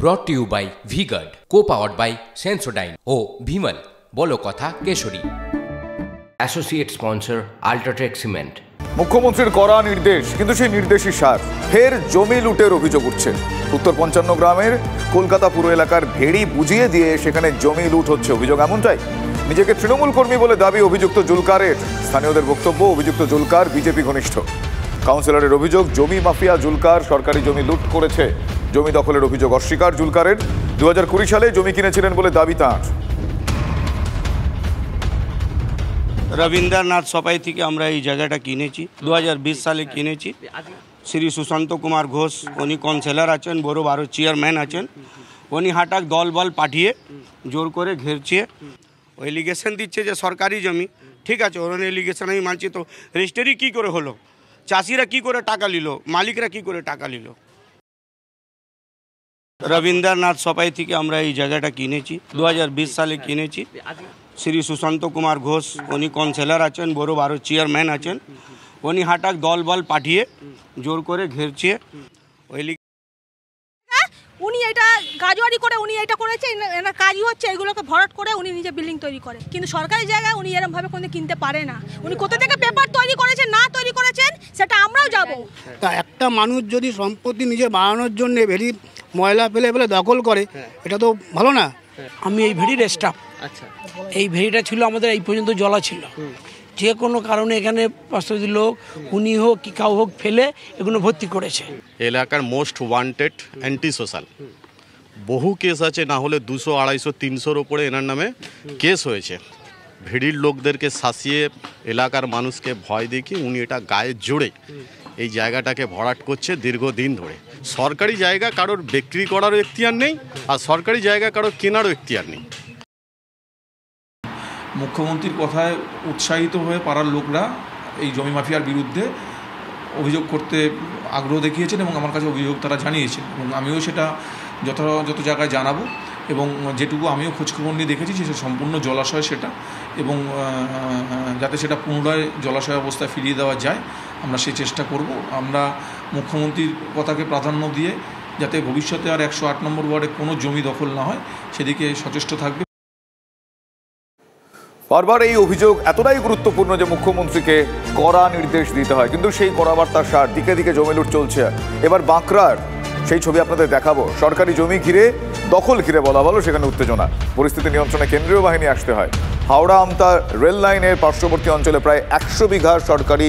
ব্রট to you by V Guard, co-powered by Sensodyne ও ভিমল বলো কথা কেশরী। Associate sponsor UltraTech cement. মুখ্যমন্ত্রীর কড়া নির্দেশ, কিন্তু সেই নির্দেশই সার ফের জমি লুটের অভিযোগ উঠছে। উত্তর 55 গ্রামের কলকাতা পুর এলাকার ভেড়ি বুঝিয়ে দিয়ে সেখানে জমি লুট হচ্ছে, অভিযোগ এমনটাই। নিজেকে তৃণমূল কর্মী বলে দাবি অভিযুক্ত জুলকারের। স্থানীয়দের বক্তব্য, অভিযুক্ত জুলকার বিজেপি ঘনিষ্ঠ। কাউন্সিলরের অভিযোগ, জমি মাফিয়া জুলকার সরকারি জমি লুট করেছে। জমি দখলের অভিযোগ অস্বীকার জুলকারের। 2020 সালে জমি কিনেছিলেন বলে দাবি তাঁর। রবীন্দ্রনাথ সপাই থেকে আমরা এই জায়গাটা কিনেছি, 2020 সালে কিনেছি। শ্রী সুশান্ত কুমার ঘোষ উনি কাউন্সিলর আছেন, বড় বড় চেয়ারম্যান আছেন, উনি হাটাক দল বল পাঠিয়ে জোর করে ঘেরছে। ও এলিগেশন দিচ্ছে যে সরকারি জমি, ঠিক আছে, ওর এলিগেশন আমি মানছি। তো রেজিস্ট্রি কী করে হলো, চাষিরা কি করে টাকা নিল, মালিকরা কি করে টাকা নিল? রবীন্দ্রনাথ সপাই থেকে আমরা এই জায়গাটা কিনেছি, 2020 সালে কিনেছি। শ্রী সুশান্ত কুমার ঘোষ উনি কাউন্সিলর আছেন, বড় বড় চেয়ারম্যান আছেন, উনি হাটাক দল বল পাঠিয়ে জোর করে ঘেরছে। উনি এটা গাজুয়ারি করে উনি এটা করেছে, এনার কাজই হচ্ছে এগুলোকে ভরাট করে উনি নিজে বিল্ডিং তৈরি করে। কিন্তু সরকারি জায়গায় উনি এরকমভাবে কোনো কিনতে পারে না। উনি কোথা থেকে পেপার তৈরি করেছেন না তৈরি করেছেন সেটা আমরাও যাবো। তা একটা মানুষ যদি সম্পত্তি নিজে বাড়ানোর জন্য ভেড়ি ময়লা ফেলে ফেলে দখল করে, এটা তো ভালো না। আমি এই ভেড়ির স্টাফ। আচ্ছা, এই ভেড়িটা ছিল আমাদের এই পর্যন্ত জলা ছিল। যে কোনো কারণে এখানে 500 লোক উনি হোক কি কাউ হোক ফেলে এগুলো ভর্তি করেছে। এলাকার মোস্ট ওয়ান্টেড অ্যান্টি সোশ্যাল, বহু কেস আছে, না হলে 200, 250, 300-র ওপরে এনার নামে কেস হয়েছে। ভিড়ির লোকদেরকে শাসিয়ে এলাকার মানুষকে ভয় দেখিয়ে উনি এটা গায়ে জোড়ে এই জায়গাটাকে ভরাট করছে দীর্ঘদিন ধরে। সরকারি জায়গা কারোর বিক্রি করারও এখতিয়ার নেই, আর সরকারি জায়গা কারোর কেনারও এখতিয়ার নেই। মুখ্যমন্ত্রীর কথায় উৎসাহিত হয়ে পাড়ার লোকরা এই জমি মাফিয়ার বিরুদ্ধে অভিযোগ করতে আগ্রহ দেখিয়েছেন এবং আমার কাছে অভিযোগ তারা জানিয়েছেন, এবং আমিও সেটা যথাযথ জায়গায় জানাবো। এবং যেটুকু আমিও খোঁজখবর নিয়ে দেখেছি যে সম্পূর্ণ জলাশয় সেটা, এবং যাতে সেটা পুনরায় জলাশয় অবস্থায় ফিরিয়ে দেওয়া যায় আমরা সেই চেষ্টা করব। আমরা মুখ্যমন্ত্রীর কথাকে প্রাধান্য দিয়ে যাতে ভবিষ্যতে আর 108 নম্বর ওয়ার্ডে কোনো জমি দখল না হয় সেদিকে সচেষ্ট থাকবে। বারবার এই অভিযোগ এতটাই গুরুত্বপূর্ণ যে মুখ্যমন্ত্রীকে কড়া নির্দেশ দিতে হয়, কিন্তু সেই কড়া বার্তার সার দিকে দিকে জমি লুট চলছে। এবার বাঁকড়ার সেই ছবি আপনাদের দেখাবো। সরকারি জমি ঘিরে, দখল ঘিরে বলা ভালো, সেখানে উত্তেজনা। পরিস্থিতি নিয়ন্ত্রণে কেন্দ্রীয় বাহিনী আসতে হয়। হাওড়া আমতা রেল লাইনের পার্শ্ববর্তী অঞ্চলে প্রায় 100 বিঘা সরকারি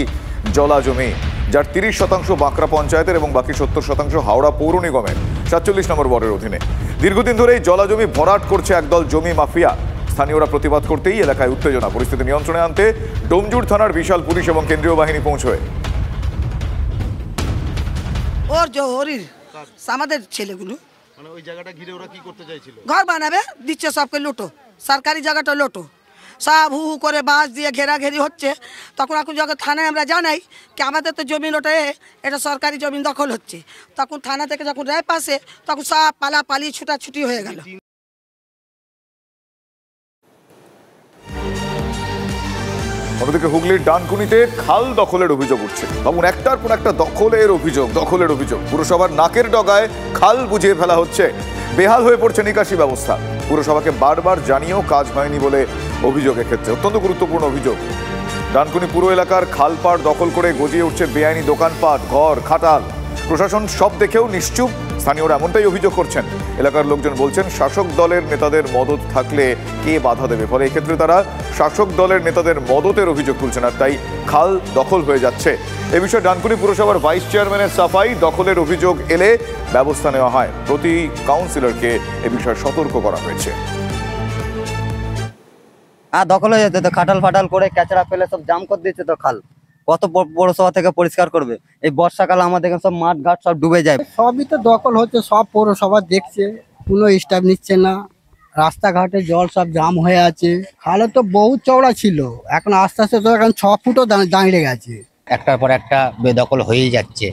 জলা জমি, যার 30% বাঁকড়া পঞ্চায়েতের এবং বাকি 70% হাওড়া পৌর নিগমের 47 নম্বর ওয়ার্ডের অধীনে। দীর্ঘদিন ধরে এই জলা জমি ভরাট করছে একদল জমি মাফিয়া। স্থানীয়রা প্রতিবাদ করতেই এলাকায় উত্তেজনা। পরিস্থিতি নিয়ন্ত্রণে আনতে ডোমজুড় থানার বিশাল পুলিশ এবং কেন্দ্রীয় বাহিনী পৌঁছয়। আমাদের ছেলেগুলো মানে ওই জায়গাটা ঘিরে ওরা কি করতে চাইছিল? ঘর বানাবে, দিচ্ছে সবকে লুটো, সরকারি জায়গাটা লুটো, সব হু হু করে বাঁশ দিয়ে ঘেরাঘেরি হচ্ছে। তখন এখন যখন থানায় আমরা জানাই কি আমাদের তো জমি লোটে, এটা সরকারি জমি দখল হচ্ছে, তখন থানা থেকে যখন রায় পাশে তখন সব পালাপালি ছুটাছুটি হয়ে গেল। অন্যদিকে হুগলির ডানকুনিতে খাল দখলের অভিযোগ উঠছে। ভাবুন, একটার পর একটা দখলের অভিযোগ। পুরসভার নাকের ডগায় খাল বুঝিয়ে ফেলা হচ্ছে। বেহাল হয়ে পড়ছে নিকাশি ব্যবস্থা। পুরসভাকে বারবার জানিয়েও কাজ হয়নি বলে অভিযোগ। এক্ষেত্রে অত্যন্ত গুরুত্বপূর্ণ অভিযোগ। ডানকুনি পুরো এলাকার খালপাড় দখল করে গজিয়ে উঠছে বেআইনি দোকানপাট, ঘর, খাটাল। প্রশাসন সব দেখেও নিশ্চুপ। স্থানীয়রা এমনটাই অভিযোগ করছেন। এলাকার লোকজন বলছেন, শাসক দলের নেতাদের মদত থাকলে কে বাধা দেবে? ফলে এক্ষেত্রে তারা শাসক দলের নেতাদের মদতের অভিযোগ তুলছেন, আর তাই খাল দখল হয়ে যাচ্ছে। এ বিষয়ে ডানকুনি পুরসভার ভাইস চেয়ারম্যানের সাফাই, দখলের অভিযোগ এলে ব্যবস্থা নেওয়া হয়। প্রতি কাউন্সিলরকে এ বিষয়ে সতর্ক করা হয়েছে। দখল হয়ে যেতে তো খাটাল ফাটাল করে ক্যাচড়া ফেলে সব জাম করে দিচ্ছে। তো খাল কত পৌরসভা থেকে পরিষ্কার করবে? এই বর্ষাকালে আমাদের সব মাঠ ঘাট সব ডুবে যায়। সবই তো দখল হচ্ছে, সব পৌরসভা দেখছে, কোনো স্টাফ নিচ্ছে না। রাস্তাঘাটে জল সব জাম হয়ে আছে। খালে তো বহুত চওড়া ছিল, এখন আস্তে আস্তে তো এখন 6 ফুটও দাঁড়িয়ে গেছে। একটার পর একটা বেদখল হয়েই যাচ্ছে।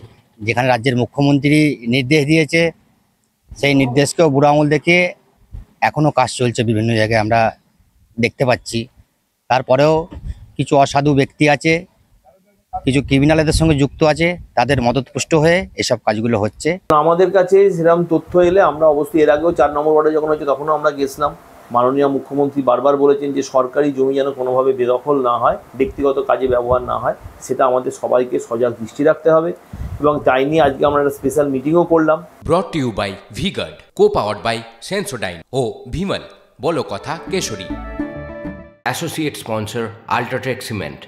যেখানে রাজ্যের মুখ্যমন্ত্রী নির্দেশ দিয়েছে, সেই নির্দেশকেও বুড়ো আঙুল দেখিয়ে এখনো কাজ চলছে। বিভিন্ন জায়গায় আমরা দেখতে পাচ্ছি। তারপরেও কিছু অসাধু ব্যক্তি আছে কিছু ক্রিমিনালদের সঙ্গে যুক্ত আছে, তাদের মদতপুষ্ট হয়ে এসব কাজগুলো হচ্ছে। আমাদের কাছে সেরকম তথ্য এলে আমরা অবশ্যই এর আগেও 4 নম্বর ওয়ার্ডে যখন হয়েছে তখনও আমরা গেছিলাম। মাননীয় মুখ্যমন্ত্রী বারবার বলেছেন যে সরকারি জমি যেন কোনোভাবে বেদখল না হয়, ব্যক্তিগত কাজে ব্যবহার না হয়, সেটা আমাদের সবাইকে সজাগ দৃষ্টি রাখতে হবে এবং তাই নিয়ে আজকে আমরা একটা স্পেশাল মিটিংও করলাম। Brought to you by V Guard, co-powered by Sensodyne ও ভিমল, বলো কথা কেশরী। Associate sponsor UltraTech cement.